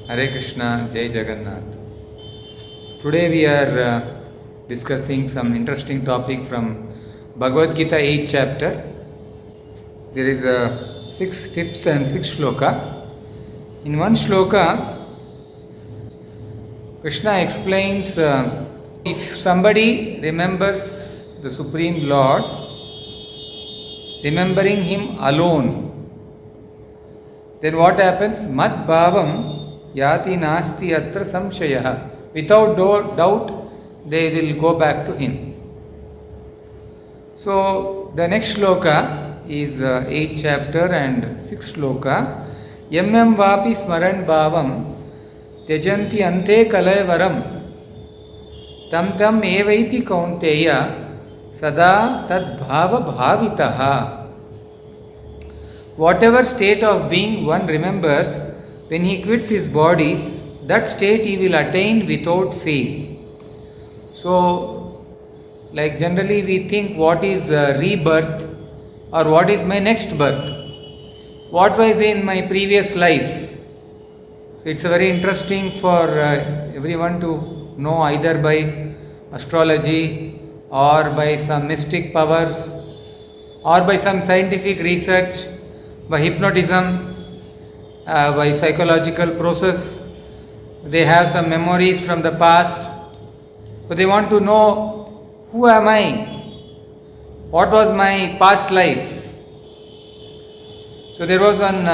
Hare Krishna, Jai Jagannath. Today we are discussing some interesting topic from Bhagavad Gita 8th chapter. There is a 5th and 6th shloka. In one shloka, Krishna explains if somebody remembers the Supreme Lord, remembering Him alone, then what happens? Mad bhavam yati nasti atra samshayah. Without doubt, they will go back to Him. So, the next shloka is 8th chapter and 6th shloka. Yam vapi smaran bhavam tyajanti ante kalayvaram tam tam evaiti kaunteya sada tad bhava bhavitaha. Whatever state of being one remembers, when he quits his body, that state he will attain without fail. So, like generally we think, what is rebirth or what is my next birth? What was in my previous life? So, it's very interesting for everyone to know, either by astrology or by some mystic powers or by some scientific research, by hypnotism, by psychological process. They have some memories from the past. So they want to know, who am I? What was my past life? So there was one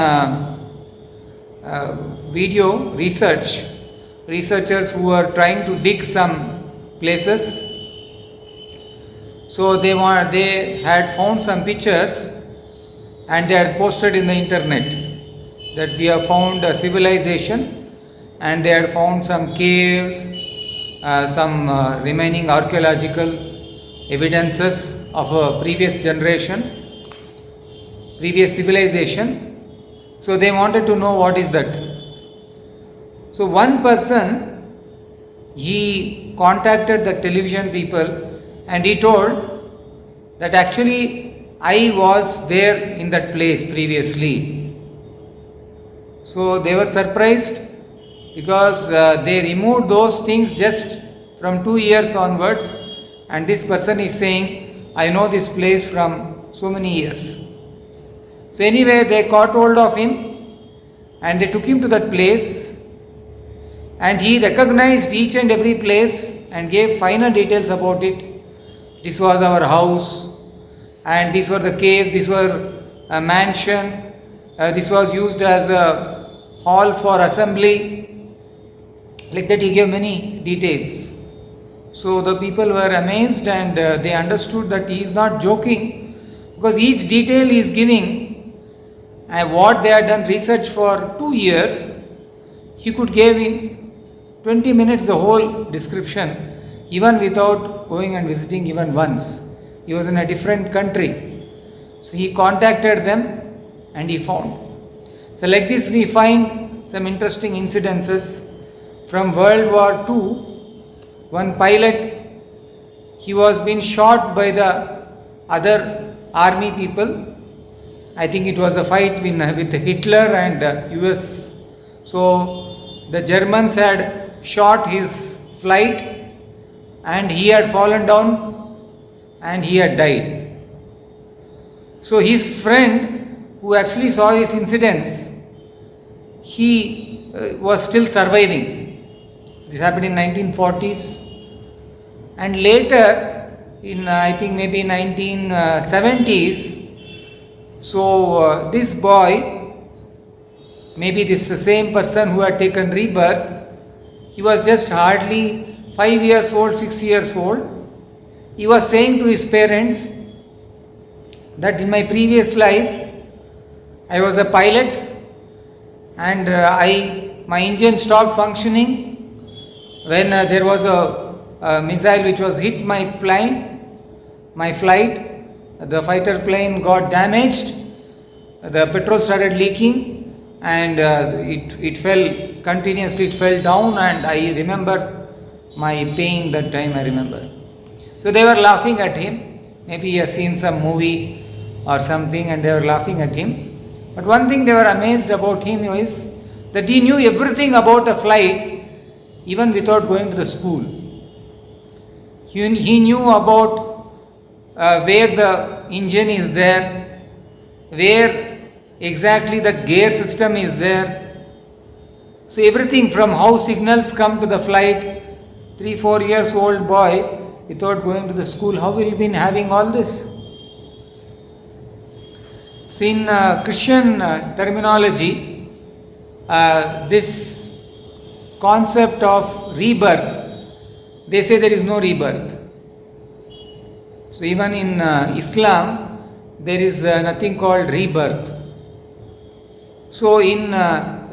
video researchers who were trying to dig some places. So they had found some pictures and they had posted in the internet that we have found a civilization, and they had found some caves, some remaining archaeological evidences of a previous generation, previous civilization. So they wanted to know what is that. So one person, he contacted the television people and he told that actually I was there in that place previously. So they were surprised because they removed those things just from 2 years onwards, and this person is saying, I know this place from so many years. So anyway, they caught hold of him and they took him to that place, and he recognized each and every place and gave final details about it. This was our house, and these were the caves, these were a mansion, this was used as a hall for assembly. Like that, he gave many details. So the people were amazed, and they understood that he is not joking, because each detail he is giving, and what they had done research for 2 years, he could give in 20 minutes the whole description, even without going and visiting even once. He was in a different country. So he contacted them and he found. So like this we find some interesting incidences from World War II. One pilot, he was being shot by the other army people. I think it was a fight with Hitler and US. So the Germans had shot his flight and he had fallen down and he had died. So his friend, who actually saw these incidents, he was still surviving. This happened in 1940s, and later in I think maybe 1970s, so this boy, maybe this is the same person who had taken rebirth, he was just hardly 5 years old, 6 years old. He was saying to his parents that in my previous life I was a pilot, and my engine stopped functioning when there was a missile which was hit my flight. The fighter plane got damaged, the petrol started leaking, and it fell continuously, it fell down, and I remember my pain that time, I remember. So they were laughing at him. Maybe he has seen some movie or something and they were laughing at him. But one thing they were amazed about him is that he knew everything about a flight even without going to the school. He knew about where the engine is there, where exactly that gear system is there. So everything from how signals come to the flight, 3-4 years old boy without going to the school, how will he be having all this? So in Christian terminology, this concept of rebirth, they say there is no rebirth. So even in Islam, there is nothing called rebirth. So in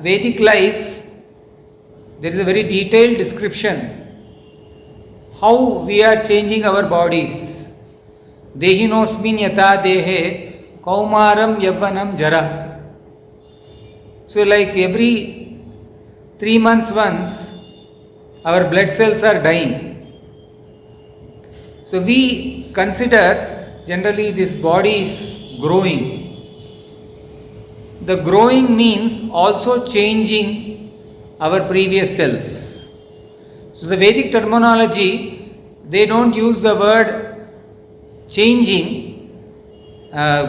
Vedic life, there is a very detailed description how we are changing our bodies. Dehinosmin yata dehe kaumaram yavvanam jara. So like every 3 months once, our blood cells are dying. So we consider generally this body is growing. The growing means also changing our previous cells. So the Vedic terminology, they don't use the word changing,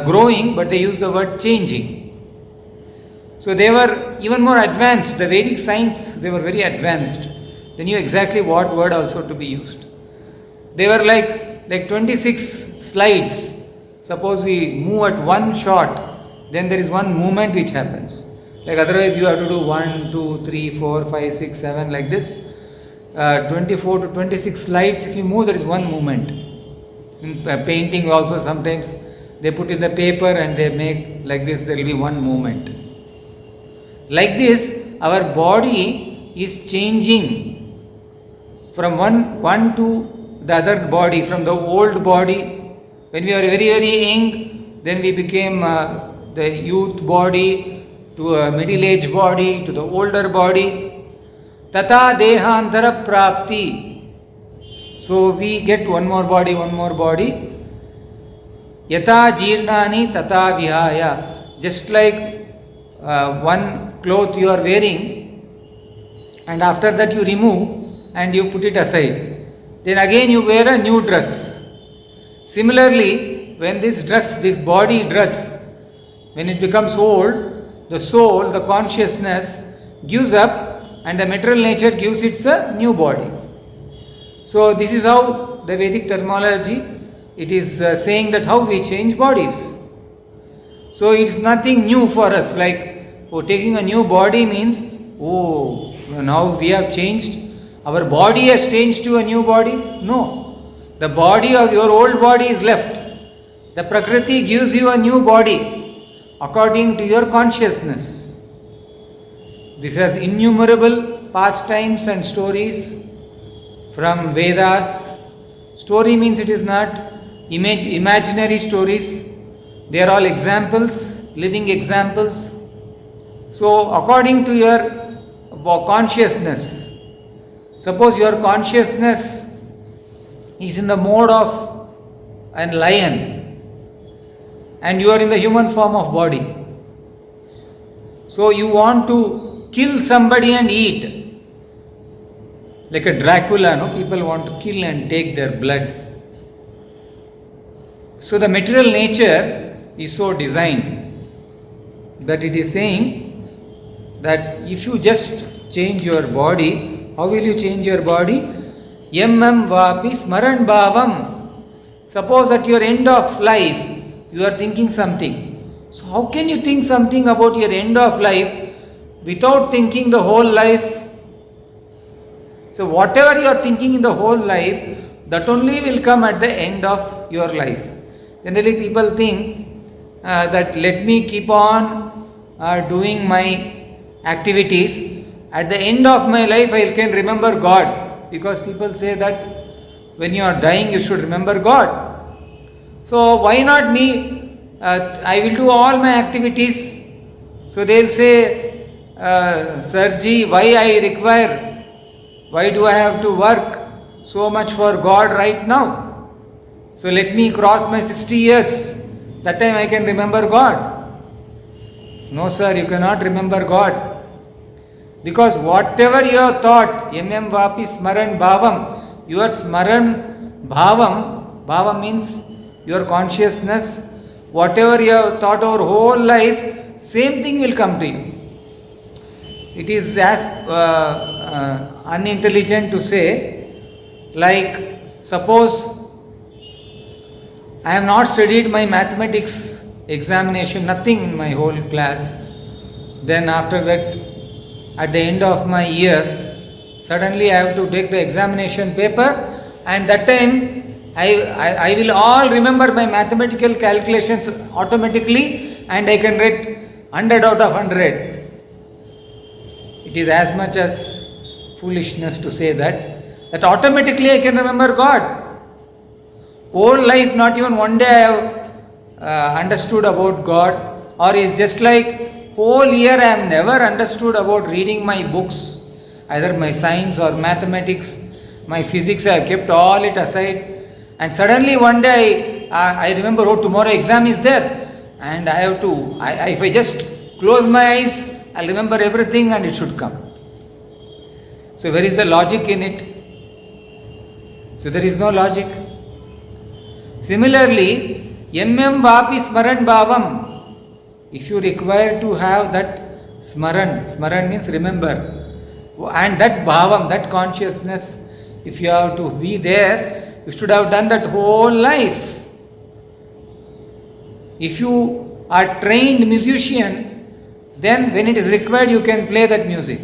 growing, but they use the word changing. So they were even more advanced. The Vedic science, they were very advanced. They knew exactly what word also to be used. They were like 26 slides. Suppose we move at one shot, then there is one movement which happens. Like otherwise you have to do 1, 2, 3, 4, 5, 6, 7 like this. 24 to 26 slides, if you move, there is one movement. In painting also sometimes they put in the paper and they make like this, there will be one movement. Like this, our body is changing from one to the other body, from the old body. When we are very young, then we became the youth body, to a middle-aged body, to the older body. Tata dehantara prapti. So we get one more body. Yata jirnani tata vihaya. Just like one cloth you are wearing, and after that you remove and you put it aside. Then again you wear a new dress. Similarly, when this body dress, when it becomes old, the soul, the consciousness gives up, and the material nature gives it a new body. So this is how the Vedic terminology, it is saying that how we change bodies. So it's nothing new for us, like taking a new body means, now we have changed, our body has changed to a new body. No, the body of your old body is left. The Prakriti gives you a new body according to your consciousness. This has innumerable pastimes and stories from Vedas. Story means it is not imaginary stories. They are all examples, living examples. So according to your consciousness, suppose your consciousness is in the mode of a lion and you are in the human form of body. So you want to kill somebody and eat. Like a Dracula, no? People want to kill and take their blood. So the material nature is so designed that it is saying that if you just change your body, how will you change your body? Yammam vapi smaran bhavam. Suppose at your end of life, you are thinking something. So how can you think something about your end of life without thinking the whole life? So whatever you are thinking in the whole life, that only will come at the end of your life. Generally people think that let me keep on doing my activities. At the end of my life I can remember God, because people say that when you are dying you should remember God. So why not me? I will do all my activities. So they will say, Sirji, why do I have to work so much for God right now? So let me cross my 60 years. That time I can remember God. No sir, you cannot remember God. Because whatever you have thought, MM Vapi Smaran Bhavam, your Smaran Bhavam, Bhava means your consciousness, whatever you have thought our whole life, same thing will come to you. It is as unintelligent to say, like, suppose I have not studied my mathematics examination, nothing in my whole class. Then after that, at the end of my year, suddenly I have to take the examination paper, and that time I will all remember my mathematical calculations automatically, and I can write 100 out of 100. It is as much as foolishness to say that automatically I can remember God. Whole life, not even one day I have understood about God, or is just like whole year I have never understood about reading my books, either my science or mathematics, my physics. I have kept all it aside, and suddenly one day I remember, oh, tomorrow exam is there, and I have to, if I just close my eyes, I'll remember everything and it should come. So where is the logic in it? So there is no logic. Similarly, MM Vapi Smaran Bhavam, if you require to have that Smaran means remember, and that Bhavam, that consciousness, if you have to be there, you should have done that whole life. If you are trained musician, then when it is required you can play that music.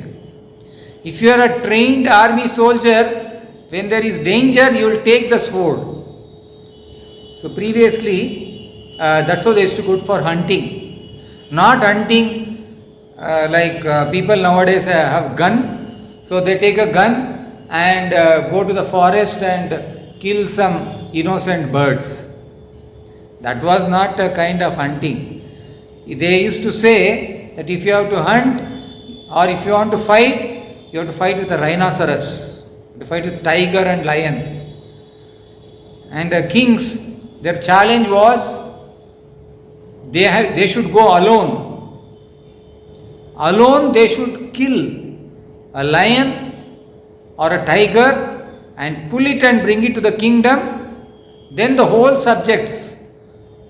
If you are a trained army soldier, when there is danger you will take the sword. So previously that's how they used to go for hunting. Not hunting like people nowadays have gun. So they take a gun and go to the forest and kill some innocent birds. That was not a kind of hunting. They used to say that if you have to hunt or if you want to fight, you have to fight with a rhinoceros, to fight with tiger and lion. And the kings, their challenge was they should go alone. Alone they should kill a lion or a tiger and pull it and bring it to the kingdom. Then the whole subjects,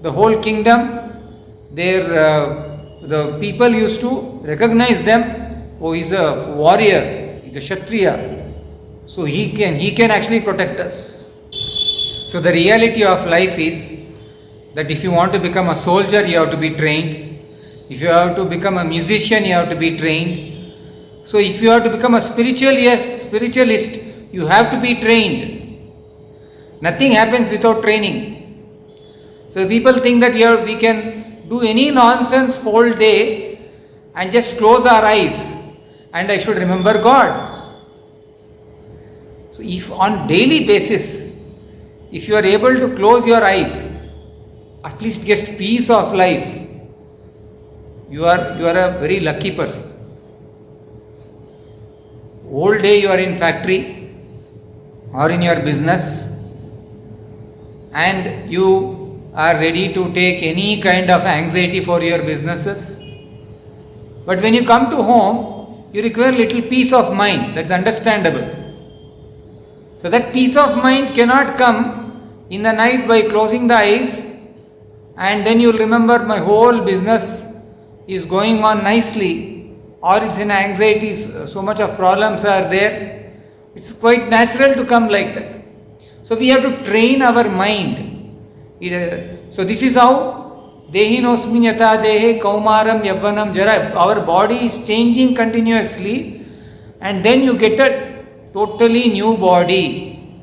the whole kingdom, the people used to recognize them. Oh, he's a warrior, he's a Kshatriya, so he can actually protect us. So the reality of life is that if you want to become a soldier, you have to be trained. If you have to become a musician, you have to be trained. So if you have to become a spiritualist, you have to be trained. Nothing happens without training. So people think that we can do any nonsense whole day and just close our eyes and I should remember God. So if on daily basis, if you are able to close your eyes, at least get peace of life, you are a very lucky person. Whole day you are in factory or in your business and you are ready to take any kind of anxiety for your businesses. But when you come to home, you require little peace of mind. That's understandable. So that peace of mind cannot come in the night by closing the eyes and then you'll remember my whole business is going on nicely, or it's in anxiety, so much of problems are there. It's quite natural to come like that. So we have to train our mind. So this is how Dehinosmin yata dehe kaumaram yavvanam jara. Our body is changing continuously and then you get a totally new body.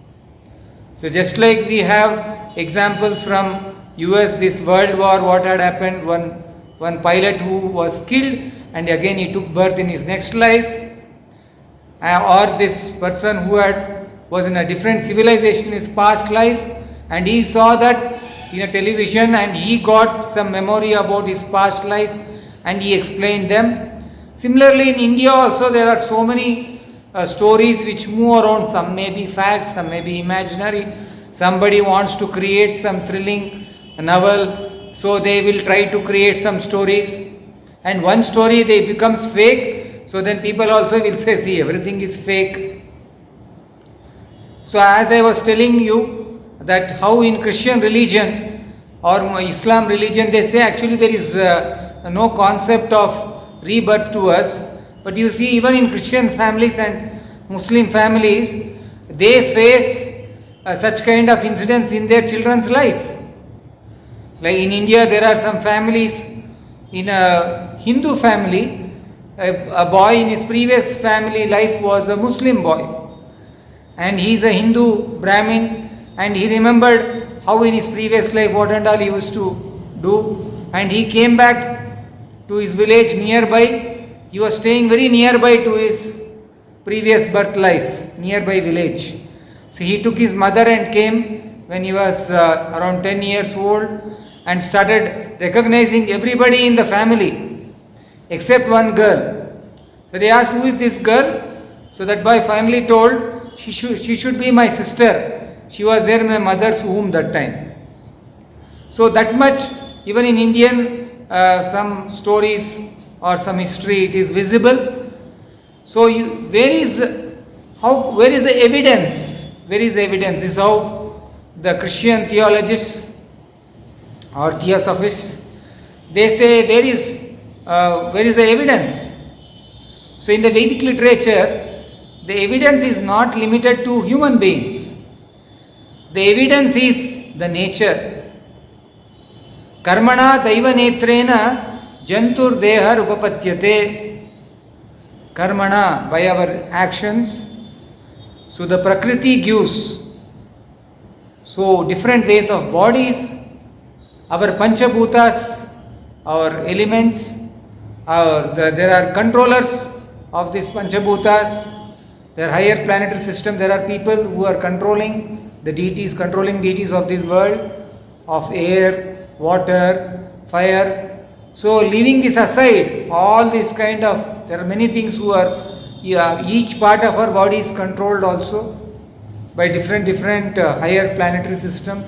So just like we have examples from US, this World War, what had happened, one pilot who was killed and again he took birth in his next life, or this person who was in a different civilization in his past life and he saw that in a television and he got some memory about his past life and he explained them. Similarly in India also there are so many stories which move around. Some may be facts, some may be imaginary. Somebody wants to create some thrilling novel, so they will try to create some stories and one story they becomes fake So then people also will say, see, everything is fake. So as I was telling you that how in Christian religion or Islam religion they say actually there is no concept of rebirth to us. But you see, even in Christian families and Muslim families, they face such kind of incidents in their children's life. Like in India, there are some families, in a Hindu family, a boy in his previous family life was a Muslim boy. And he is a Hindu Brahmin, and he remembered how in his previous life what and all he used to do. And he came back to his village nearby. He was staying very nearby to his previous birth life, nearby village. So he took his mother and came when he was around 10 years old and started recognizing everybody in the family except one girl. So they asked, who is this girl? So that boy finally told, she should be my sister. She was there in my mother's womb that time. So that much, even in Indian some stories or some history, it is visible. So where is the evidence? Where is the evidence? This is how the Christian theologists or theosophists, they say where is the evidence? So in the Vedic literature, the evidence is not limited to human beings. The evidence is the nature. Karmana daiva netrena jantur dehar upapatyate. Karmana, by our actions. So the Prakriti gives so different ways of bodies. Our Panchabhutas, our elements, there are controllers of these Panchabhutas. There are higher planetary system. There are people who are controlling the deities, controlling deities of this world, of air, water, fire. So leaving this aside, all these kind of, there are many things who are, each part of our body is controlled also by different higher planetary system.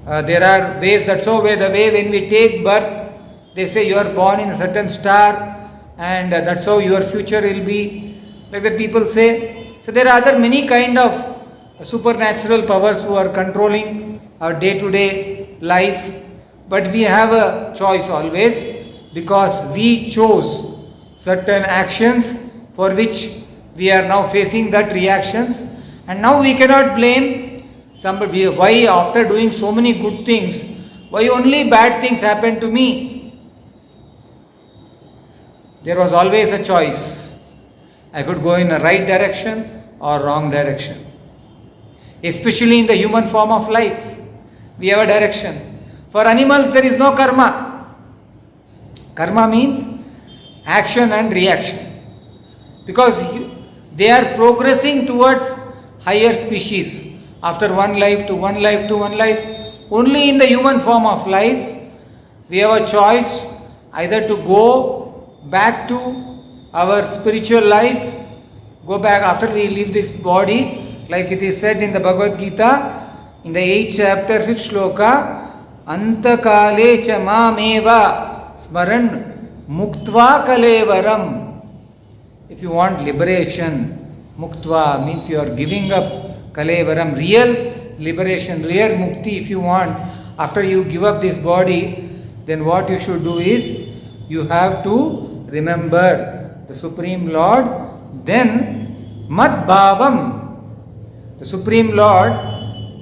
There are ways, that's how the way when we take birth, they say you are born in a certain star and that's how your future will be. Like that people say. So there are other many kind of supernatural powers who are controlling our day-to-day life. But we have a choice always because we chose certain actions for which we are now facing that reactions. And now we cannot blame somebody, why after doing so many good things, why only bad things happen to me? There was always a choice. I could go in a right direction or wrong direction. Especially in the human form of life, we have a direction. For animals, there is no karma. Karma means action and reaction. Because they are progressing towards higher species. After one life to one life to one life. Only in the human form of life, we have a choice either to go back to our spiritual life, go back after we leave this body, like it is said in the Bhagavad Gita, in the 8th chapter, 5th shloka, Antakale cha mameva smaran muktva kalevaram. If you want liberation, muktva means you are giving up kalevaram, real liberation, real mukti if you want. After you give up this body, then what you should do is, you have to remember the Supreme Lord, then Mad Bhavam. The Supreme Lord,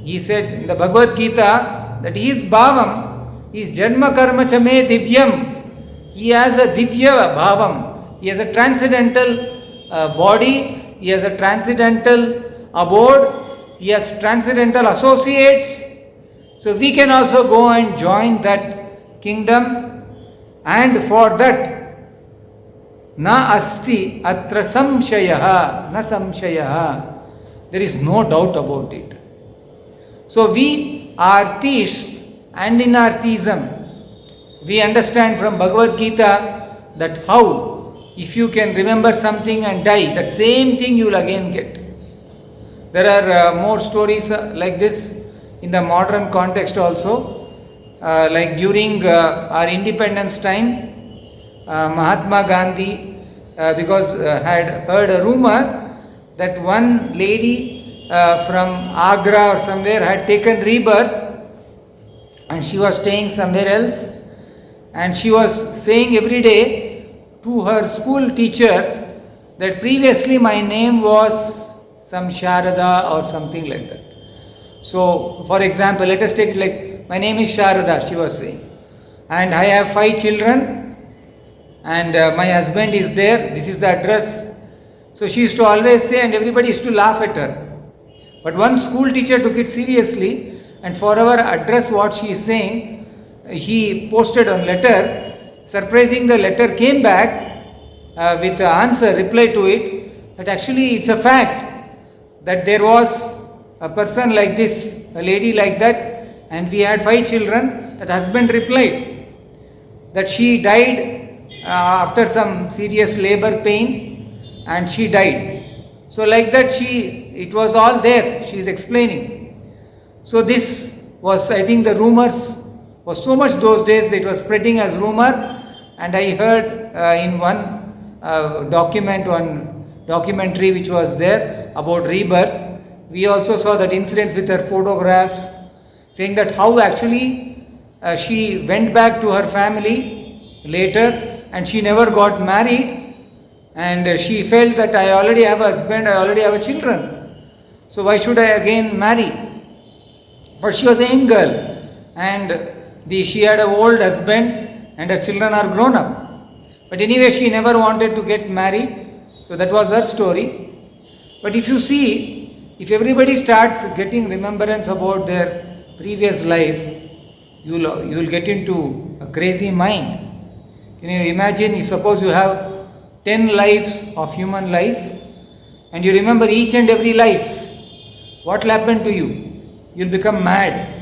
he said in the Bhagavad Gita that he is Bhavam, he is Janma Karma Chame Divyam. He has a Divya Bhavam. He has a transcendental body, he has a transcendental abode, he has transcendental associates. So we can also go and join that kingdom, and for that, Na asti atra samshayaha, na samshayaha. There is no doubt about it. So we are theists, and in our theism, we understand from Bhagavad Gita that how, if you can remember something and die, that same thing you will again get. There are more stories like this in the modern context also. Like during our independence time, Mahatma Gandhi, because had heard a rumor that one lady from Agra or somewhere had taken rebirth and she was staying somewhere else, and she was saying every day to her school teacher that previously my name was some Sharada or something like that. So, for example, let us take it like, my name is Sharada, she was saying, and I have 5 children, and my husband is there, this is the address. So she used to always say, and everybody used to laugh at her. But one school teacher took it seriously, and for our address what she is saying, he posted a letter. Surprising, the letter came back with the answer, reply to it, that actually it's a fact that there was a person like this, a lady like that, and we had 5 children. That husband replied that she died after some serious labor pain, and she died. So like that, it was all there, she is explaining. So this was, I think the rumors was so much those days that it was spreading as rumor, and I heard in one documentary which was there about rebirth, we also saw that incidents with her photographs, saying that how actually she went back to her family later and she never got married, and she felt that I already have a husband, I already have a children, so why should I again marry? But she was a young girl, and she had an old husband and her children are grown up. But anyway, she never wanted to get married, so that was her story. But if you see, if everybody starts getting remembrance about their previous life, you will get into a crazy mind. Can you imagine, if suppose you have 10 lives of human life and you remember each and every life, what will happen to you? You will become mad.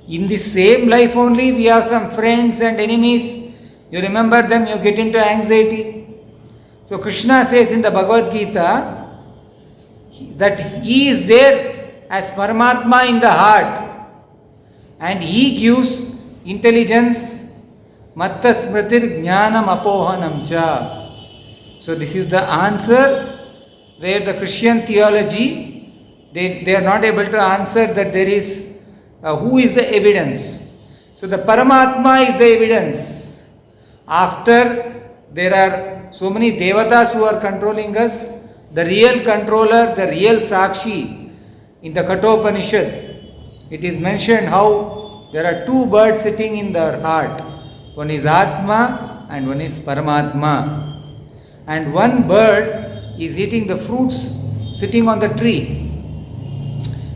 In the same life only, we have some friends and enemies. You remember them, you get into anxiety. So Krishna says in the Bhagavad Gita that he is there as Paramatma in the heart, and he gives intelligence. Matta smritir jnanam apohanam cha. So this is the answer where the Christian theology, they are not able to answer that there is who is the evidence. So the Paramatma is the evidence. After there are so many devatas who are controlling us, the real controller, the real Sakshi, in the Kathopanishad, it is mentioned how there are 2 birds sitting in their heart. One is Atma and one is Paramatma. And one bird is eating the fruits sitting on the tree.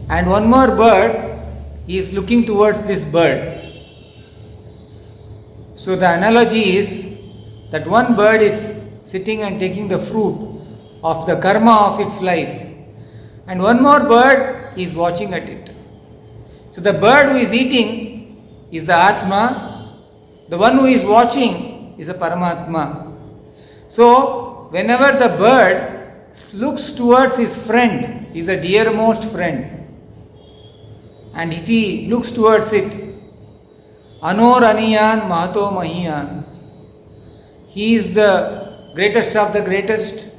And one more bird is looking towards this bird. So the analogy is that one bird is sitting and taking the fruit of the karma of its life, and one more bird is watching at it. So the bird who is eating is the Atma, the one who is watching is the Paramatma. So whenever the bird looks towards his friend, he is the dearmost friend, and if he looks towards it, Anor Aniyan Mahato Mahiyan, he is the greatest of the greatest,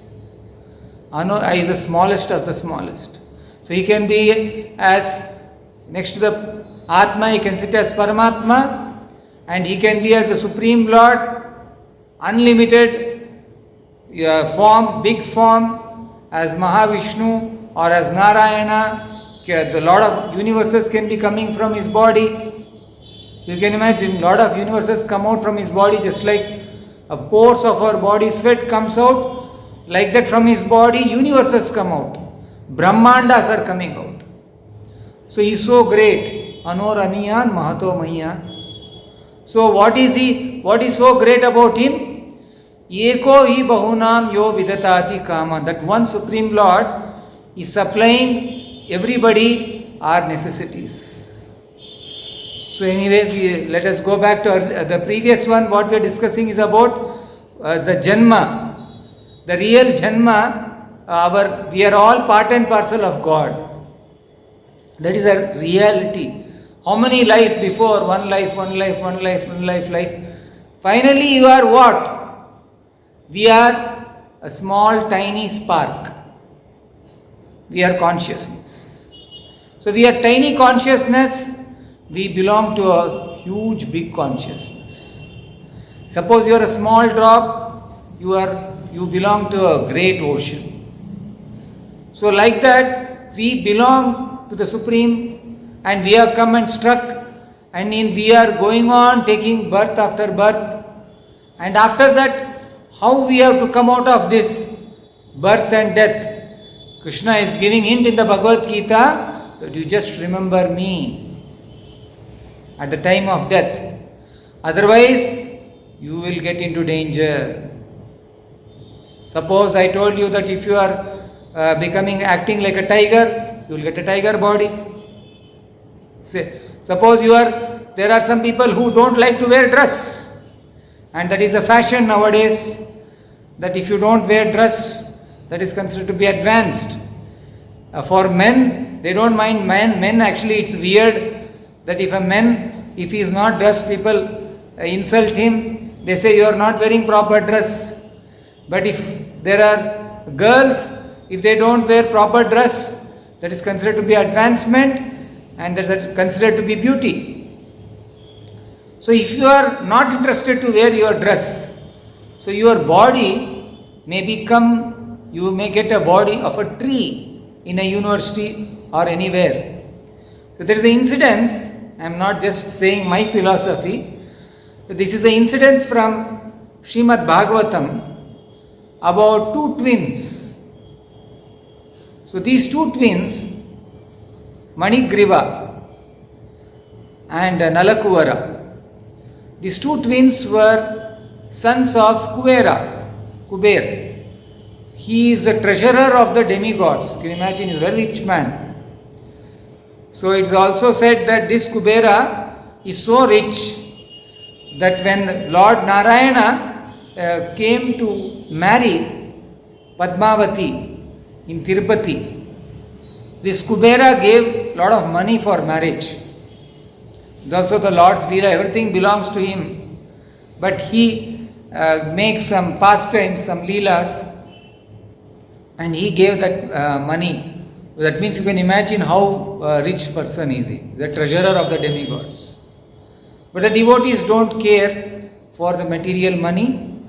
he is the smallest of the smallest. So he can be as next to the Atma, he can sit as Paramatma, and he can be as the Supreme Lord, unlimited form, big form, as Mahavishnu or as Narayana. The Lord of universes can be coming from his body. You can imagine, Lord of universes come out from his body, just like a pores of our body sweat comes out. Like that from his body, universes come out. Brahmandas are coming out. So he is so great. Anor Aniyan Mahato Mahiyan. So what is he? What is so great about him? Eko hi bahunam yo vidatati kama. That one Supreme Lord is supplying everybody our necessities. So anyway, let us go back to the previous one. What we are discussing is about the Janma. The real Janma, we are all part and parcel of God. That is a reality. How many life before? One life. Finally you are what? We are a small tiny spark. We are consciousness. So we are tiny consciousness, we belong to a huge big consciousness. Suppose you are a small drop, you belong to a great ocean. So like that, we belong to the Supreme, and we have come and struck, and we are going on taking birth after birth. And after that, how we have to come out of this birth and death? Krishna is giving hint in the Bhagavad Gita that you just remember me at the time of death. Otherwise, you will get into danger. Suppose I told you that if you are acting like a tiger, you will get a tiger body. Suppose there are some people who don't like to wear dress, and that is a fashion nowadays, that if you don't wear dress, that is considered to be advanced. For men, they don't mind. Men actually, it's weird that if he is not dressed, people insult him. They say you are not wearing proper dress. But if there are girls, if they don't wear proper dress, that is considered to be advancement, and that is considered to be beauty. So if you are not interested to wear your dress, so your body may you may get a body of a tree in a university or anywhere. So there is an incidence, I am not just saying my philosophy, this is an incidence from Srimad Bhagavatam about two twins. So these two twins, Manigriva and Nalakuvara, these two twins were sons of Kuber. He is the treasurer of the demigods. You can imagine, he's a very rich man. So it's also said that this Kubera is so rich that when Lord Narayana came to marry Padmavati in Tirupati, this Kubera gave a lot of money for marriage. It's also the Lord's Leela, everything belongs to him. But he makes some pastimes, some Leelas, and he gave that money. That means you can imagine how rich person is he, the treasurer of the demigods. But the devotees don't care for the material money.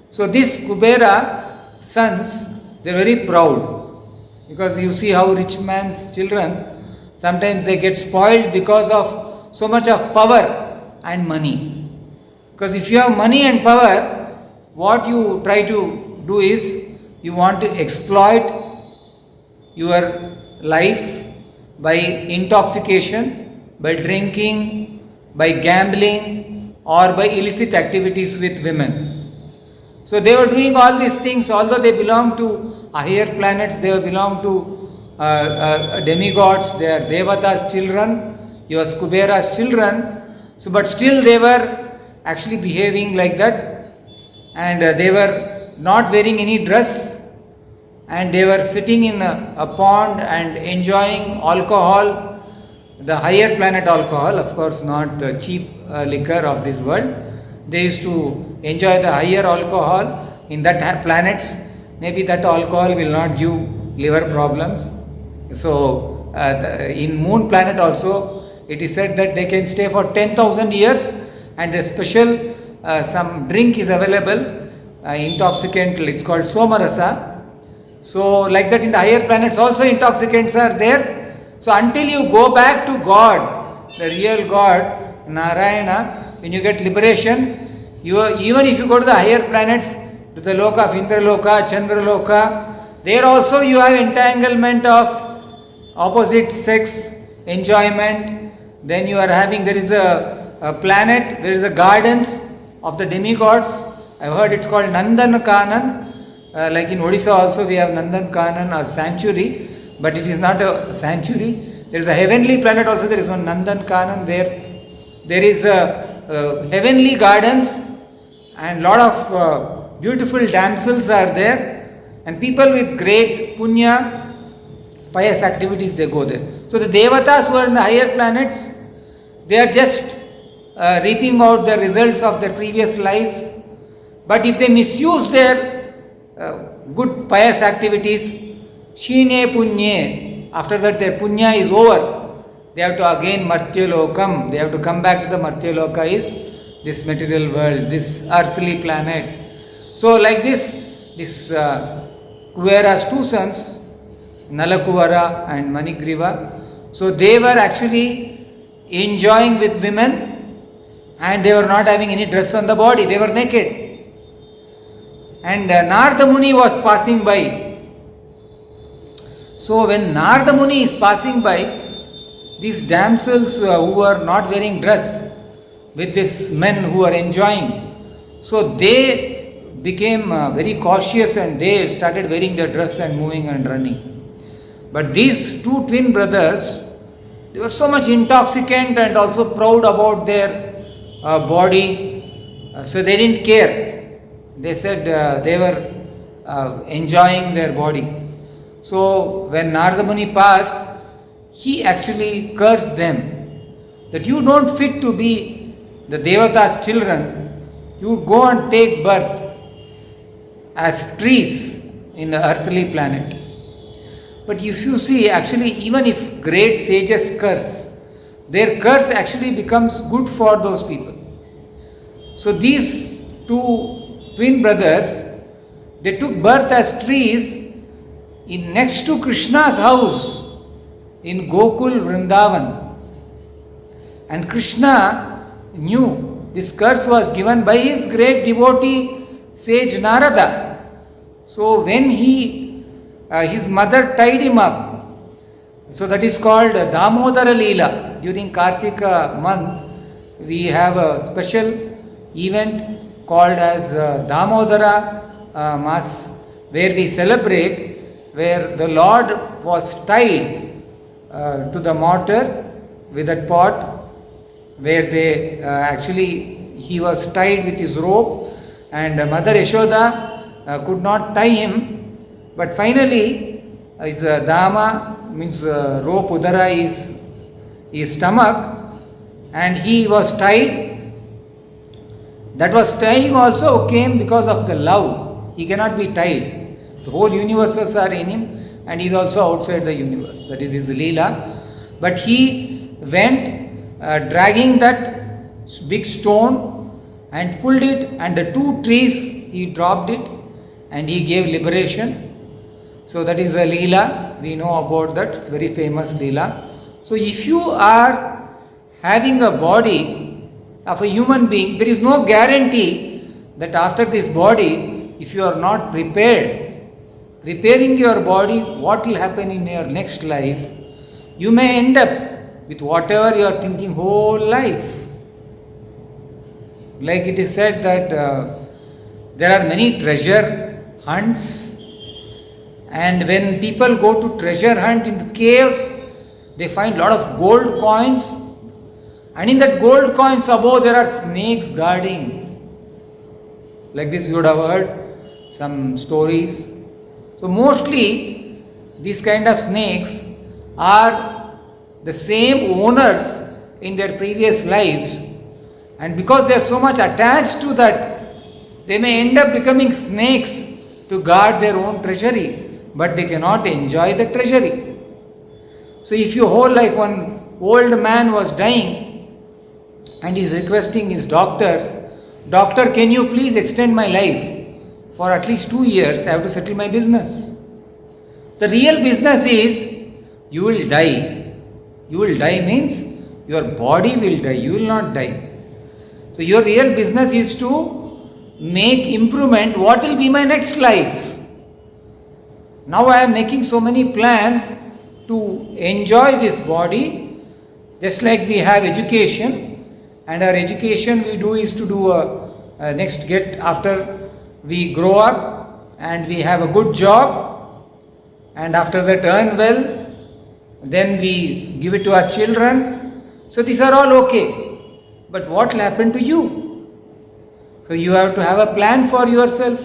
So this Kubera sons, they are very proud, because you see how rich man's children, sometimes they get spoiled because of so much of power and money. Because if you have money and power, what you try to do is, you want to exploit your life by intoxication, by drinking, by gambling, or by illicit activities with women. So they were doing all these things, although they belong to higher planets, they belong to demigods, they are Devata's children, he was Kubera's children. So, but still they were actually behaving like that, and they were not wearing any dress, and they were sitting in a pond and enjoying alcohol, the higher planet alcohol, of course not the cheap liquor of this world. They used to enjoy the higher alcohol in that planets. Maybe that alcohol will not give liver problems. So in moon planet also, it is said that they can stay for 10,000 years, and a special some drink is available, intoxicant, it's called Somarasa. So like that in the higher planets also intoxicants are there. So until you go back to God, the real God, Narayana, when you get liberation, even if you go to the higher planets, to the Loka of Indraloka, Chandraloka, there also you have entanglement of opposite sex, enjoyment. Then you are having, there is a planet, there is a gardens of the demigods. I have heard it's called Nandan Kanan. Like in Odisha also we have Nandan Kanan, a sanctuary, but it is not a sanctuary. There is a heavenly planet also, there is one Nandan Kanan, where there is a heavenly gardens, and lot of beautiful damsels are there, and people with great punya, pious activities, they go there. So the Devatas who are in the higher planets, they are just reaping out the results of their previous life. But if they misuse their good pious activities, Shine Punye, after that their Punya is over, they have to again Martyalokam, they have to come back to the Martyaloka is this material world, this earthly planet. So like this Kuvera's two sons, Nalakuvara and Manigriva, so they were actually enjoying with women and they were not having any dress on the body, they were naked. And Narada Muni was passing by. So when Narada Muni is passing by, these damsels who were not wearing dress with these men who are enjoying, so they became very cautious and they started wearing their dress and moving and running. But these two twin brothers, they were so much intoxicant and also proud about their body, so they didn't care. They said they were enjoying their body. So when Narada Muni passed, he actually cursed them that you don't fit to be the Devata's children, you go and take birth as trees in the earthly planet. But if you see, actually even if great sages curse, their curse actually becomes good for those people. So these two twin brothers, they took birth as trees in next to Krishna's house in Gokul Vrindavan. And Krishna knew this curse was given by his great devotee sage Narada. So when his mother tied him up, so that is called Damodara Leela. During Kartika month, we have a special event called as Damodara Mass, where we celebrate, where the Lord was tied to the mortar with that pot, where he was tied with his rope, and Mother Yashoda could not tie him, but finally his Dama means rope, Udara is his stomach, and he was tied. That was tying also came because of the love. He cannot be tied. The whole universes are in him and he is also outside the universe. That is his Leela. But he went dragging that big stone and pulled it, and the two trees he dropped it and he gave liberation. So that is a Leela. We know about that. It's very famous Leela. So if you are having a body of a human being, there is no guarantee that after this body, if you are not preparing your body, what will happen in your next life, you may end up with whatever you are thinking whole life. Like it is said that there are many treasure hunts, and when people go to treasure hunt in the caves, they find lot of gold coins. And in that gold coins above there are snakes guarding. Like this you would have heard some stories. So mostly these kind of snakes are the same owners in their previous lives, and because they are so much attached to that, they may end up becoming snakes to guard their own treasury, but they cannot enjoy the treasury. So if your whole life, one old man was dying, and he is requesting his doctors, doctor, can you please extend my life for at least 2 years, I have to settle my business. The real business is, you will die. You will die means your body will die, you will not die. So your real business is to make improvement, what will be my next life. Now I am making so many plans to enjoy this body, just like we have education. And our education we do is to do after we grow up and we have a good job, and after that earn well, then we give it to our children. So these are all okay. But what will happen to you? So you have to have a plan for yourself,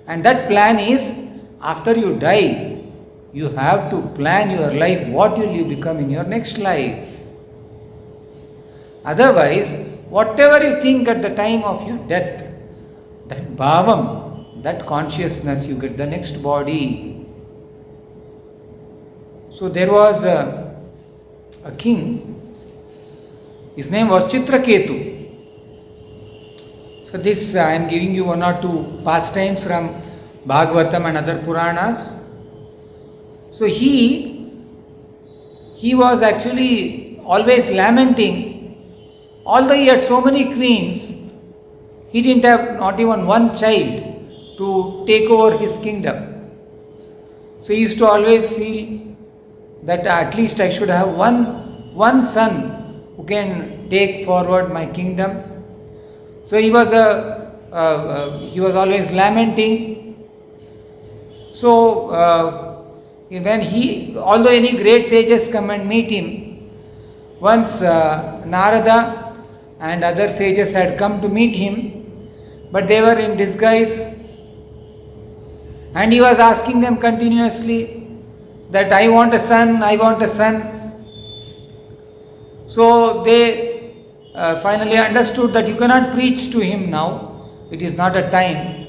and that plan is, after you die, you have to plan your life, what will you become in your next life. Otherwise, whatever you think at the time of your death, that bhavam, that consciousness you get the next body. So there was a king, his name was Chitraketu. So this I am giving you one or two pastimes from Bhagavatam and other Puranas. So he was actually always lamenting, although he had so many queens, he didn't have not even one child to take over his kingdom. So he used to always feel that at least I should have one son who can take forward my kingdom. So he was always lamenting. So although any great sages come and meet him, once Narada and other sages had come to meet him, but they were in disguise, and he was asking them continuously that I want a son, I want a son. So they finally understood that you cannot preach to him now, it is not a time.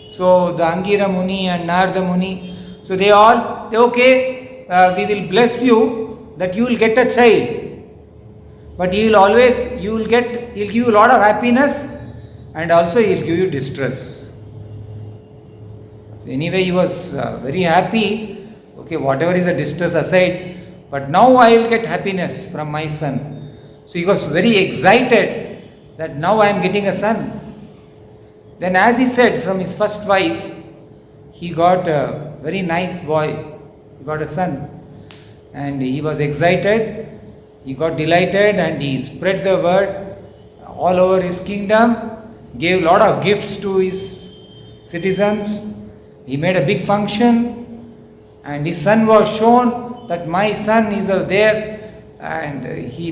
So the Angira Muni and Narada Muni, so they okay, we will bless you that you will get a child, but he'll give you a lot of happiness, and also he'll give you distress. So anyway, he was very happy. Okay, whatever is the distress aside, but now I will get happiness from my son. So he was very excited that now I am getting a son. Then, as he said, from his first wife, he got a very nice boy. He got a son. And he was excited, he got delighted, and he spread the word all over his kingdom, gave a lot of gifts to his citizens. He made a big function, and his son was shown that my son is there. And he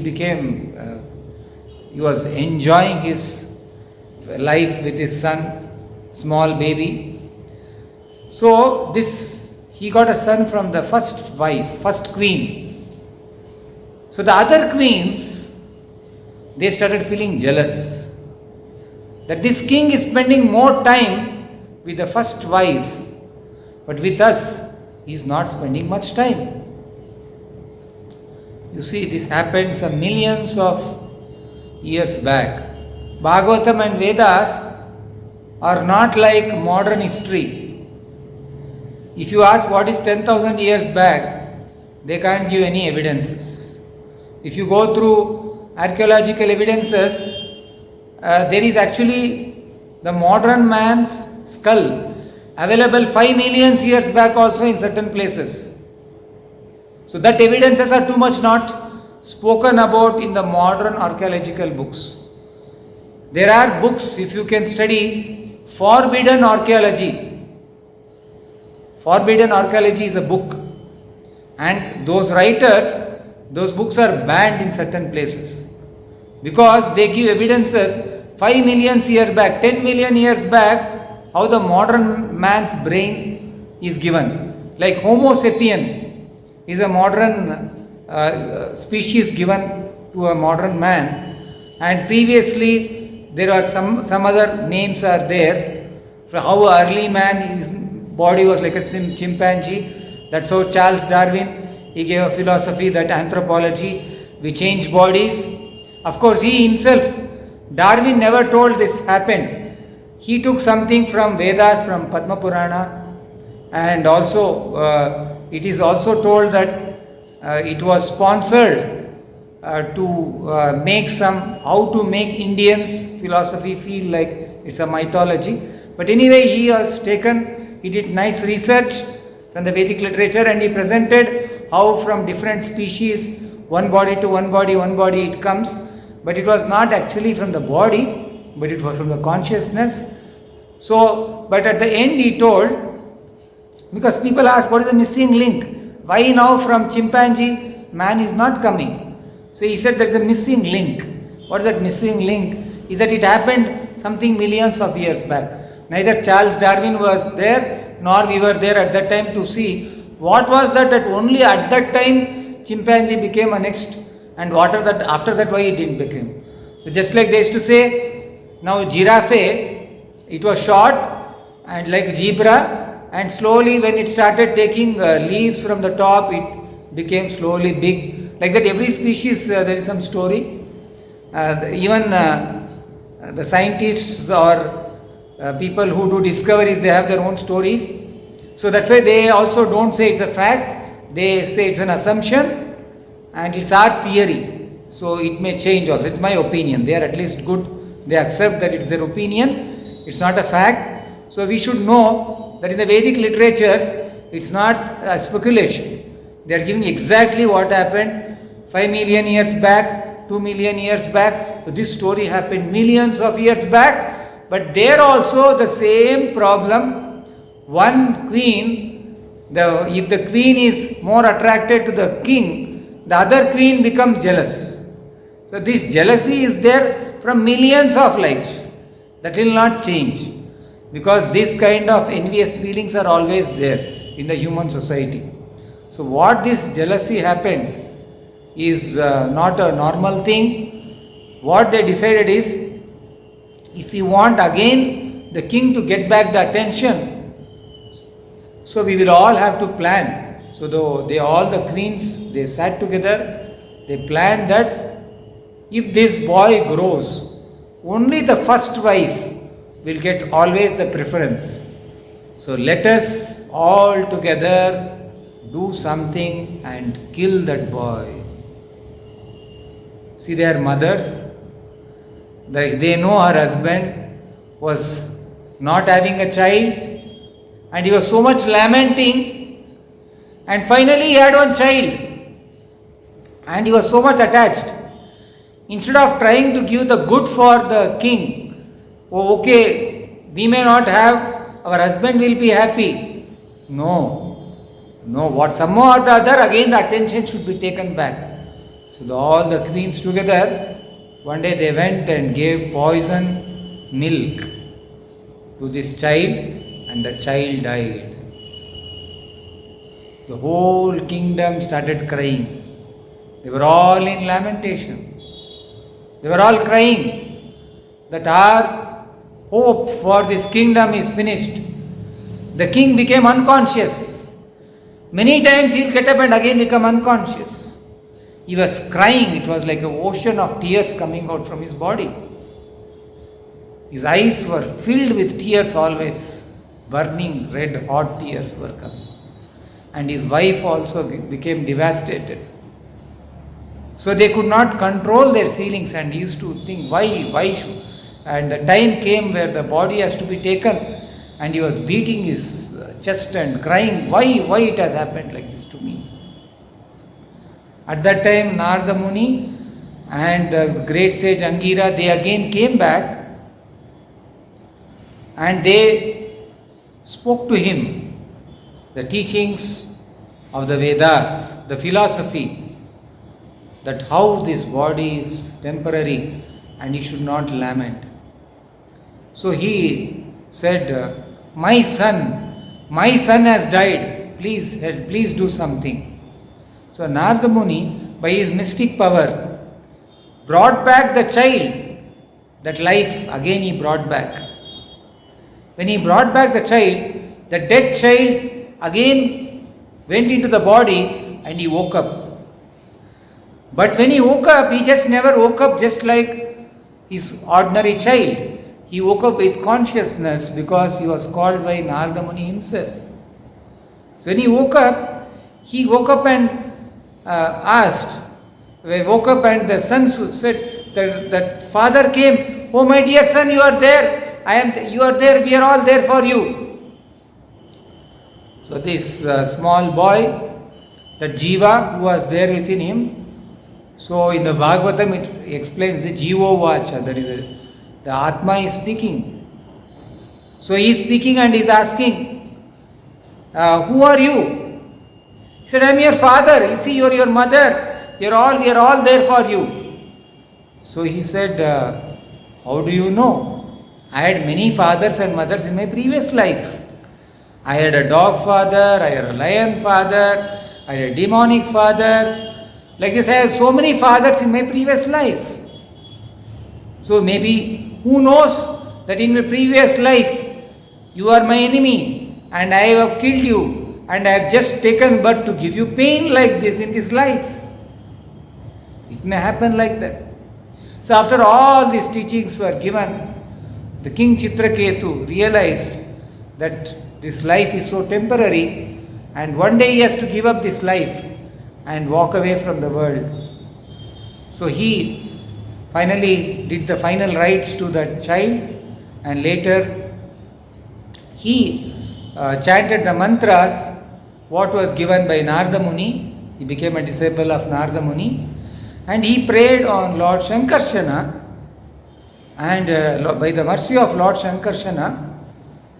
was enjoying his life with his son, small baby. So he got a son from the first wife, first queen. So the other queens, they started feeling jealous that this king is spending more time with the first wife, but with us he is not spending much time. You see, this happened some millions of years back. Bhagavatam and Vedas are not like modern history. If you ask what is 10,000 years back, they can't give any evidences. If you go through archaeological evidences, there is actually the modern man's skull available 5 million years back also in certain places. So that evidences are too much not spoken about in the modern archaeological books. There are books, if you can study, Forbidden Archaeology. Forbidden Archaeology is a book, and those writers, those books are banned in certain places because they give evidences 5 million years back, 10 million years back, how the modern man's brain is given. Like Homo sapien is a modern species given to a modern man, and previously there are some other names are there for how early man, his body was like a chimpanzee. That's how Charles Darwin, he gave a philosophy, that anthropology, we change bodies. Of course, he himself, Darwin never told this happened. He took something from Vedas, from Padma Purana, and also it is also told that it was sponsored to make how to make Indians philosophy feel like it's a mythology. But anyway, he did nice research from the Vedic literature, and he presented how from different species, one body to one body it comes. But it was not actually from the body, but it was from the consciousness. So, but at the end he told, because people ask what is the missing link? Why now from chimpanzee man is not coming? So he said there is a missing link. What is that missing link? Is that it happened something millions of years back. Neither Charles Darwin was there nor we were there at that time to see what was that only at that time chimpanzee became a next, and what are that after that why it didn't become. So just like they used to say, now giraffe, it was short and like zebra, and slowly when it started taking leaves from the top, it became slowly big. Like that, every species there is some story. Even the scientists or people who do discoveries, they have their own stories. So that's why they also don't say it's a fact, they say it's an assumption and it's our theory. So it may change also. It's my opinion. They are at least good. They accept that it's their opinion. It's not a fact. So we should know that in the Vedic literatures, it's not a speculation. They are giving exactly what happened 5 million years back, 2 million years back. So this story happened millions of years back. But there also the same problem. One queen, if the queen is more attracted to the king, the other queen becomes jealous. So this jealousy is there from millions of lives. That will not change, because this kind of envious feelings are always there in the human society. So what this jealousy happened is not a normal thing. What they decided is, if we want again the king to get back the attention, so we will all have to plan. So all the queens, they sat together, they planned that if this boy grows, only the first wife will get always the preference. So let us all together do something and kill that boy. See, their mothers, they know her husband was not having a child, and he was so much lamenting, and finally he had one child, and he was so much attached. Instead of trying to give the good for the king, oh okay, we may not have, our husband will be happy. No, what somehow or the other, again the attention should be taken back. So all the queens together, one day they went and gave poison milk to this child, and the child died. The whole kingdom started crying. They were all in lamentation. They were all crying that our hope for this kingdom is finished. The king became unconscious. Many times he'll get up and again become unconscious. He was crying. It was like an ocean of tears coming out from his body. His eyes were filled with tears always. Burning red hot tears were coming. And his wife also became devastated. So they could not control their feelings and used to think, why should? And the time came where the body has to be taken, and he was beating his chest and crying, why it has happened like this to me? At that time, Narada Muni and the great sage Angira, they again came back and they spoke to him the teachings of the Vedas, the philosophy, that how this body is temporary and he should not lament. So he said, my son has died, please do something. So Narada Muni, by his mystic power, brought back the child. That life again he brought back. When he brought back the child, the dead child again went into the body and he woke up. But when he woke up, he just never woke up just like his ordinary child. He woke up with consciousness because he was called by Narada Muni himself. So when he woke up and woke up and the son said that father came, oh my dear son, you are there. You are there, we are all there for you. So this small boy, that Jiva who was there within him, so in the Bhagavatam it explains the Jivo Vacha, that is the Atma is speaking. So he is speaking and he is asking, who are you? He said, I am your father, you see, you are your mother, we are all there for you. So he said, how do you know? I had many fathers and mothers in my previous life. I had a dog father, I had a lion father, I had a demonic father. Like this, I had so many fathers in my previous life. So maybe, who knows that in my previous life, You are my enemy and I have killed you and I have just taken birth to give you pain like this in this life. It may happen like that. So after all these teachings were given, the king Chitraketu realized that this life is so temporary and one day he has to give up this life and walk away from the world. So he finally did the final rites to that child, and later he chanted the mantras what was given by Narada Muni. He became a disciple of Narada Muni, and he prayed on Lord Shankarshana, and by the mercy of Lord Shankarshana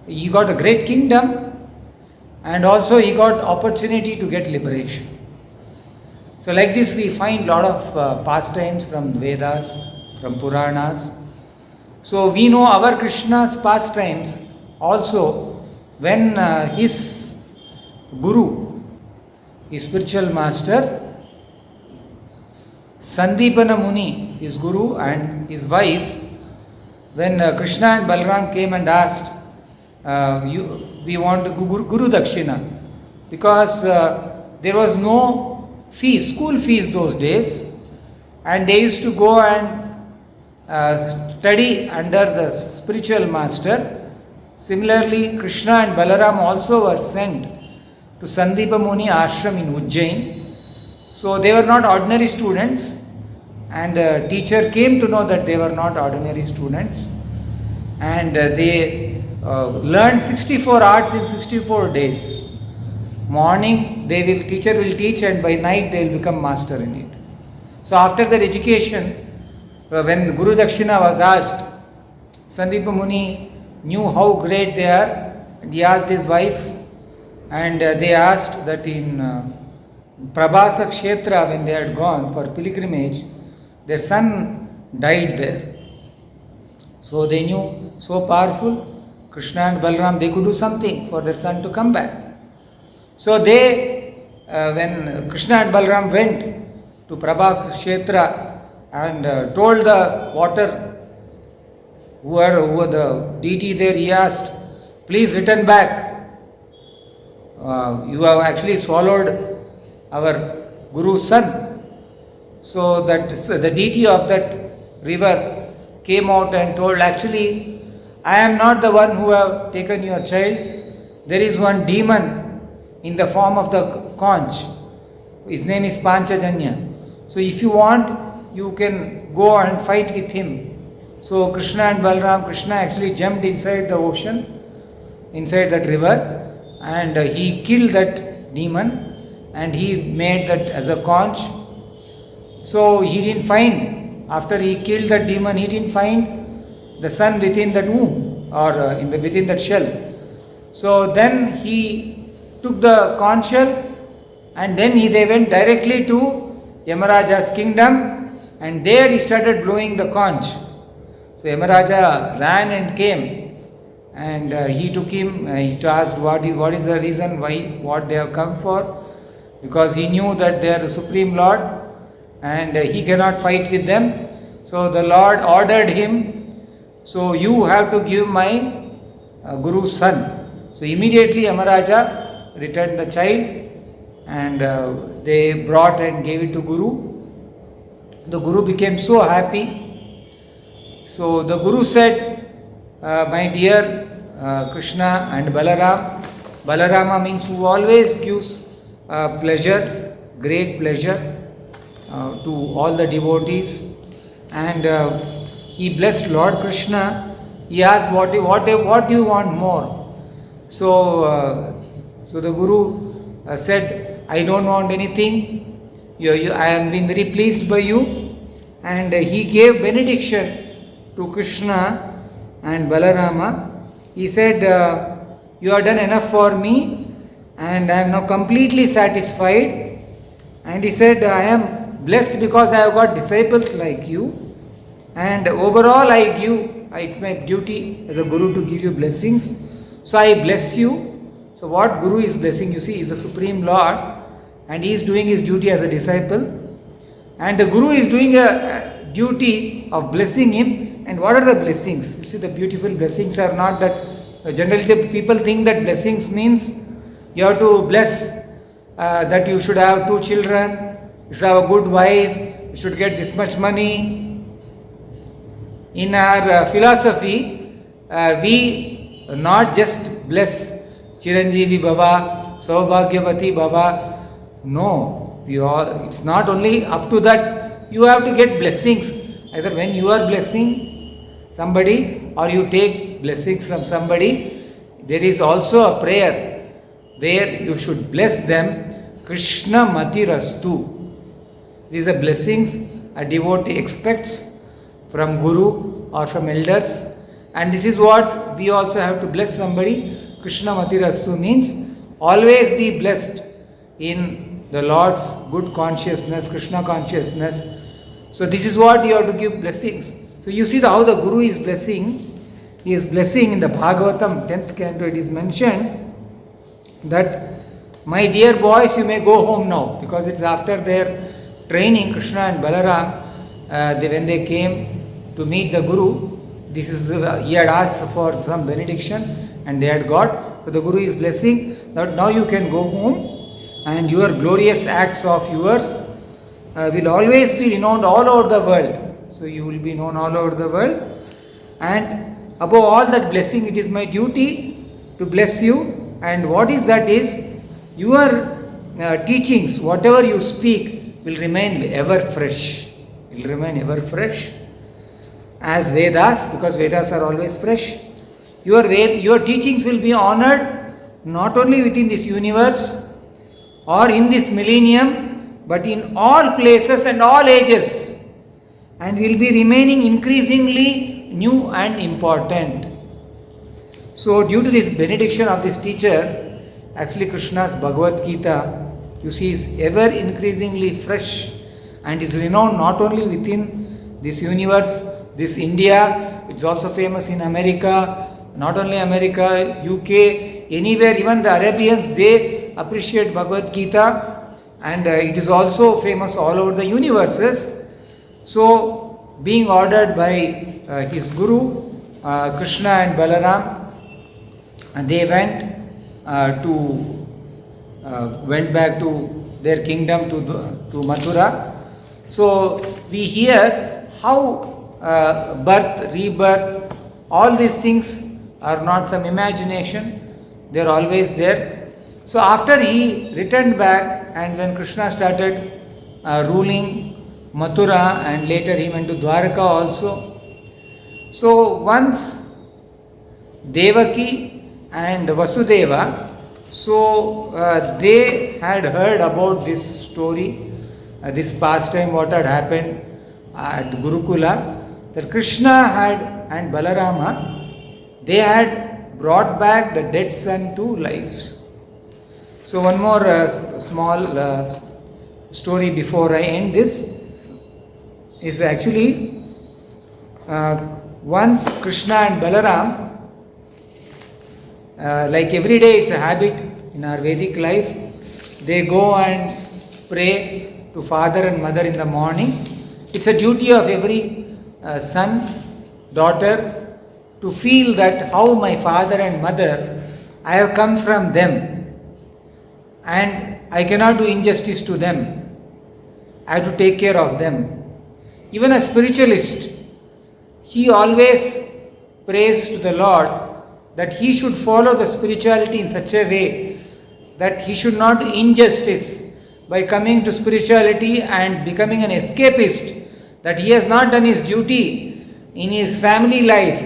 he got a great kingdom, and also he got opportunity to get liberation. So like this we find lot of pastimes from Vedas, from Puranas. So we know our Krishna's pastimes also when his guru, his spiritual master, Sandipana Muni, his guru, and his wife, when Krishna and Balram came and asked, we want Guru Dakshina, because there was no fees, school fees those days, and they used to go and study under the spiritual master. Similarly, Krishna and Balaram also were sent to Sandipa Muni ashram in Ujjain. So they were not ordinary students, and the teacher came to know that they were not ordinary students, and they learned 64 arts in 64 days. Morning teacher will teach, and by night they will become master in it. So after their education, when Guru Dakshina was asked, Sandipa Muni knew how great they are, and he asked his wife, and they asked that in Prabhasa Kshetra, when they had gone for pilgrimage, their son died there. So they knew, so powerful, Krishna and Balram, they could do something for their son to come back. So they, when Krishna and Balram went to Prabha Kshetra and told the water, who were the deity there, he asked, please return back. You have actually swallowed our Guru's son. So that the deity of that river came out and told, actually, I am not the one who have taken your child. There is one demon in the form of the conch. His name is Panchajanya. So if you want, you can go and fight with him. So Krishna and Balram, Krishna actually jumped inside the ocean, inside that river, and he killed that demon, and he made that as a conch. So he didn't find, after he killed that demon, he didn't find the son within that womb or within that shell. So then he took the conch shell, and then they went directly to Yamaraja's kingdom, and there he started blowing the conch. So Yamaraja ran and came, and he took him, he asked what is the reason what they have come for, because he knew that they are the Supreme Lord and he cannot fight with them. So the Lord ordered him, so you have to give my Guru's son. So immediately Yamaraja returned the child, and they brought and gave it to Guru. The Guru became so happy. So the Guru said, my dear Krishna and Balaram, Balarama means who always gives pleasure, great pleasure to all the devotees, and he blessed Lord Krishna. He asked, what do you want more? So the Guru said, I don't want anything. I am being very pleased by you. And he gave benediction to Krishna and Balarama. He said, you have done enough for me, and I am now completely satisfied. And he said, I am blessed because I have got disciples like you. And overall it's my duty as a Guru to give you blessings. So I bless you. So what Guru is blessing, you see, is the Supreme Lord, and he is doing his duty as a disciple, and the Guru is doing a duty of blessing him. And what are the blessings? You see, the beautiful blessings are not that Generally, the people think that blessings means you have to bless that you should have 2 children, you should have a good wife, you should get this much money. In our philosophy, we not just bless Chiranjeevi Baba, Saubhagyavati Baba. No, it's not only up to that. You have to get blessings. Either when you are blessing somebody or you take blessings from somebody, there is also a prayer where you should bless them. Krishna Matirastu. These are blessings a devotee expects from Guru or from elders, and this is what we also have to bless somebody. Krishna Matirastu means always be blessed in the Lord's good consciousness, Krishna consciousness. So this is what you have to give blessings. So you see how the Guru is blessing. He is blessing in the Bhagavatam 10th canto. It is mentioned that, my dear boys, you may go home now, because it is after their training. Krishna and Balaram, when they came to meet the Guru, he had asked for some benediction and they had got. So the Guru is blessing that now you can go home, and your glorious acts of yours will always be renowned all over the world. So you will be known all over the world, and above all that blessing, it is my duty to bless you. And what is that is, your teachings, whatever you speak, will remain ever fresh. Will remain ever fresh as Vedas, because Vedas are always fresh. Your teachings will be honored not only within this universe or in this millennium, but in all places and all ages, and will be remaining increasingly new and important. So due to this benediction of this teacher, actually Krishna's Bhagavad Gita, you see, is ever increasingly fresh and is renowned not only within this universe, this India, it's also famous in America, not only America, UK, anywhere, even the Arabians, they appreciate Bhagavad Gita, and it is also famous all over the universes. So, being ordered by his Guru, Krishna and Balaram, and they went back to their kingdom, to Mathura. So we hear how birth, rebirth, all these things are not some imagination, they are always there. So after he returned back, and when Krishna started ruling Mathura, and later he went to Dwaraka also. So once Devaki and Vasudeva, so they had heard about this story, this pastime, what had happened at Gurukula, that Krishna and Balarama, they had brought back the dead son to life. So one more small story before I end this is actually once Krishna and Balaram, like every day it's a habit in our Vedic life, they go and pray to father and mother in the morning. It's a duty of every son, daughter, to feel that how my father and mother, I have come from them and I cannot do injustice to them. I have to take care of them. Even a spiritualist, he always prays to the Lord that he should follow the spirituality in such a way that he should not do injustice by coming to spirituality and becoming an escapist, that he has not done his duty in his family life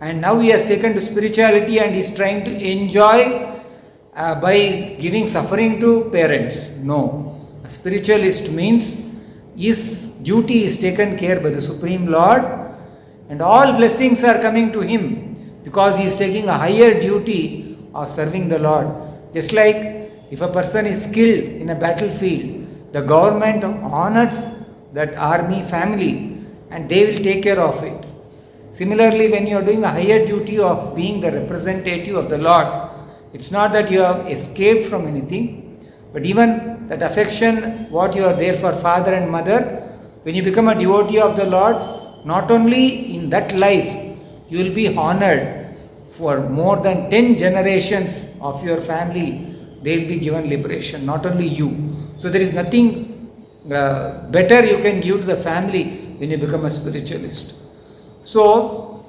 and now he has taken to spirituality and is trying to enjoy by giving suffering to parents. No. A spiritualist means his duty is taken care by the Supreme Lord and all blessings are coming to him because he is taking a higher duty of serving the Lord. Just like if a person is skilled in a battlefield, the government honors that army family and they will take care of it. Similarly, when you are doing a higher duty of being the representative of the Lord, it's not that you have escaped from anything, but even that affection, what you are there for father and mother, when you become a devotee of the Lord, not only in that life, you will be honored for more than 10 generations of your family, they will be given liberation, not only you. So there is nothing better you can give to the family when you become a spiritualist. So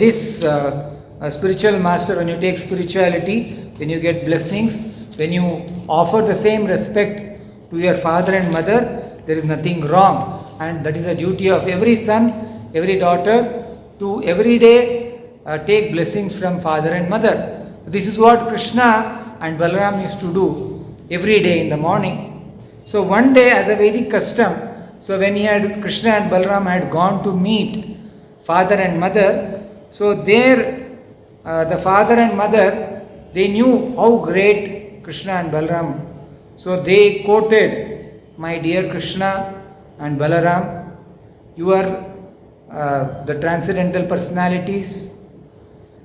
this a spiritual master, when you take spirituality, when you get blessings, when you offer the same respect to your father and mother, there is nothing wrong. And that is the duty of every son, every daughter, to every day take blessings from father and mother. So this is what Krishna and Balaram used to do every day in the morning. So one day, as a Vedic custom, so when Krishna and Balaram had gone to meet father and mother, so there the father and mother, they knew how great Krishna and Balaram. So they quoted, "My dear Krishna and Balaram, you are the transcendental personalities,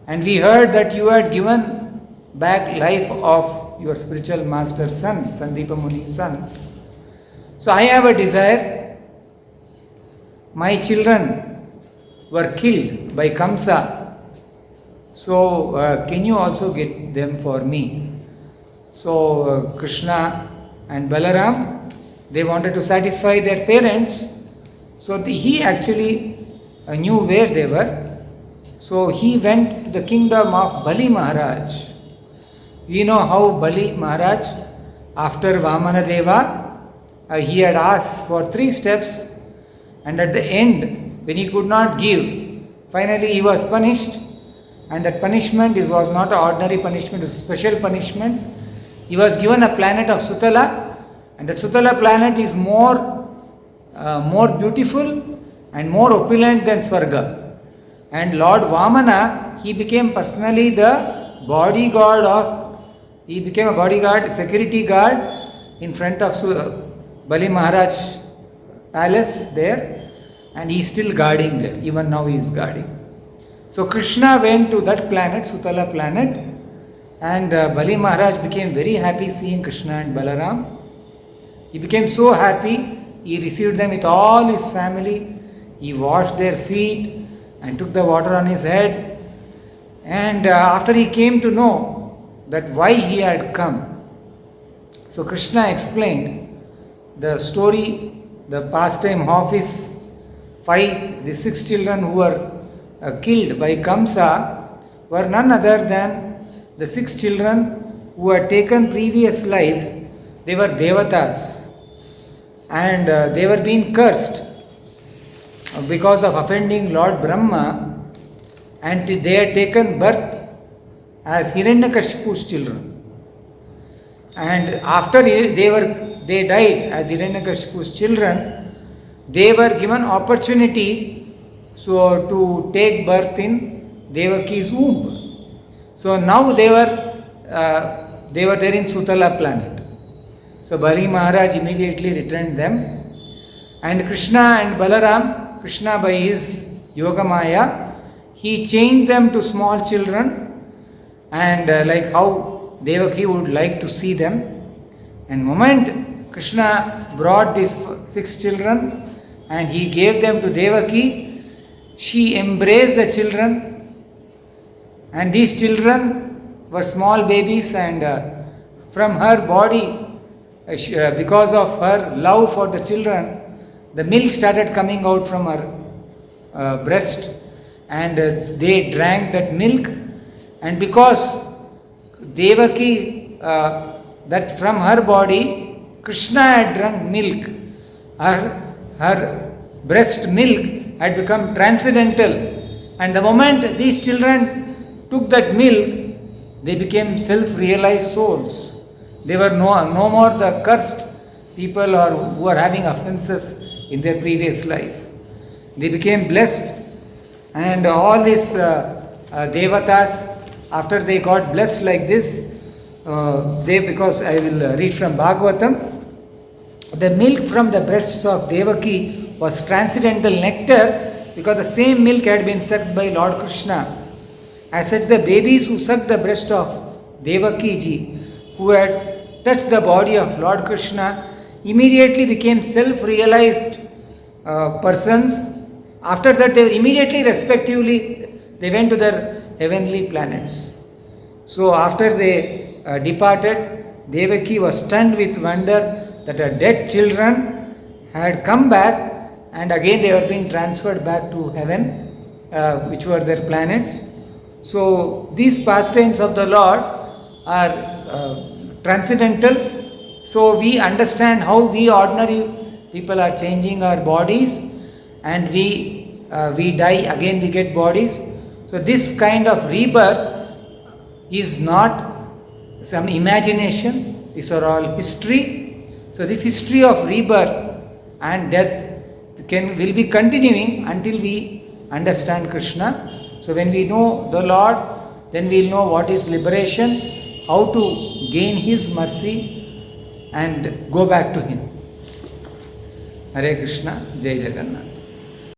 and we heard that you had given back life of your spiritual master's son, Sandipa Muni's son. So I have a desire. My children were killed by Kamsa. So can you also get them for me?" So Krishna and Balaram, they wanted to satisfy their parents. So he actually knew where they were. So he went to the kingdom of Bali Maharaj. We know how Bali Maharaj, after Vamana Deva, he had asked for 3 steps, and at the end, when he could not give, finally he was punished. And that punishment was not an ordinary punishment, it was a special punishment. He was given a planet of Sutala, and the Sutala planet is more beautiful and more opulent than Swarga. And Lord Vamana, he became personally the bodyguard he became a bodyguard, security guard in front of Bali Maharaj palace there, and he is still guarding there. Even now he is guarding. So Krishna went to that planet, Sutala planet, and Bali Maharaj became very happy seeing Krishna and Balaram. He became so happy, he received them with all his family. He washed their feet and took the water on his head. And after he came to know that why he had come, so Krishna explained the story, the pastime of his the 6 children who were killed by Kamsa were none other than the 6 children who had taken previous life. They were Devatas, and they were being cursed because of offending Lord Brahma, and they had taken birth as Hiranyakashipu's children. And after they died as Hiranyakashipu's children, they were given opportunity to take birth in Devaki's womb. So now they were there in Sutala planet. So Bali Maharaj immediately returned them, and Krishna and Balaram, Krishna by his Yoga Maya, he changed them to small children, and like how Devaki would like to see them. And moment Krishna brought these 6 children and he gave them to Devaki, she embraced the children, and these children were small babies, and from her body, because of her love for the children, the milk started coming out from her breast, and they drank that milk. And because Devaki, that from her body, Krishna had drunk milk, her breast milk had become transcendental, and the moment these children took that milk, they became self-realized souls. They were no more the cursed people or who were having offenses in their previous life. They became blessed, and all these Devatas, after they got blessed like this, because I will read from Bhagavatam, the milk from the breasts of Devaki was transcendental nectar, because the same milk had been sucked by Lord Krishna. As such, the babies who sucked the breast of Devaki ji, who had touched the body of Lord Krishna, immediately became self-realized persons. After that, they immediately, respectively, they went to their heavenly planets. So after they departed, Devaki was stunned with wonder that her dead children had come back, and again they were being transferred back to heaven, which were their planets. So these pastimes of the Lord are transcendental. So we understand how we ordinary people are changing our bodies, and we die, again we get bodies. So this kind of rebirth is not some imagination, these are all history. So this history of rebirth and death will be continuing until we understand Krishna. So when we know the Lord, then we will know what is liberation, how to gain His mercy and go back to Him. Hare Krishna, Jai Jagannath.